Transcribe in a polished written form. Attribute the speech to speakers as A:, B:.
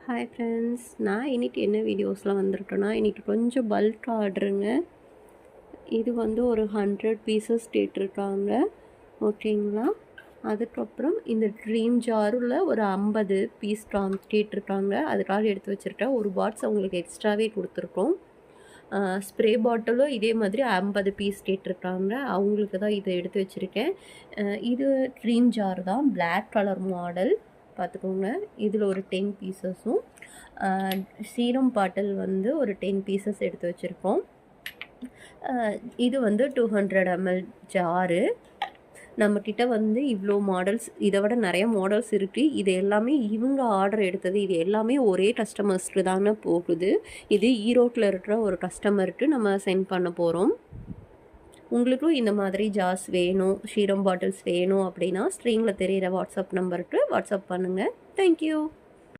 A: Hi friends, நான் இன்றைக்கி என்ன வீடியோஸ்லாம் வந்திருக்கேன்னா, இன்றைக்கி கொஞ்சம் பல்க் ஆர்டருங்க. இது வந்து ஒரு 100 பீசஸ் கேட்டிருக்காங்க. ஓகேங்களா. அதுக்கப்புறம் இந்த ட்ரீம் ஜாரில் ஒரு 50 பீஸ் கேட்டிருக்காங்க. அதுக்காக எடுத்து வச்சுருக்கேன். ஒரு பாக்ஸ் அவங்களுக்கு எக்ஸ்ட்ராவே கொடுத்துருக்கோம். ஸ்ப்ரே பாட்டிலும் இதே மாதிரி 50 பீஸ் கேட்டிருக்காங்க. அவங்களுக்கு தான் இதை எடுத்து வச்சுருக்கேன். இது ட்ரீம் ஜார் தான், பிளாக் கலர் மாடல் பார்த்துக்கோங்க. இதில் ஒரு 10 பீசஸும் சீரம் பாட்டில் வந்து ஒரு 10 பீசஸ் எடுத்து வச்சுருக்கோம். இது வந்து 200 ml ஜாரு. நம்மக்கிட்ட வந்து இவ்வளோ மாடல்ஸ், இதை விட நிறைய மாடல்ஸ் இருக்குது. இது எல்லாமே இவங்க ஆர்டர் எடுத்தது. இது எல்லாமே ஒரே கஸ்டமர்ஸ்க்கு தாங்க போகுது. இது ஈரோட்டில் இருக்கிற ஒரு கஸ்டமருக்கு நம்ம சென்ட் பண்ண போகிறோம். உங்களுக்கும் இந்த மாதிரி ஜார்ஸ் வேணும், ஷீரம் பாட்டில்ஸ் வேணும் அப்படின்னா ஸ்க்ரீனில் தெரிகிற வாட்ஸ்அப் நம்பருக்கு வாட்ஸ்அப் பண்ணுங்கள். தேங்க்யூ.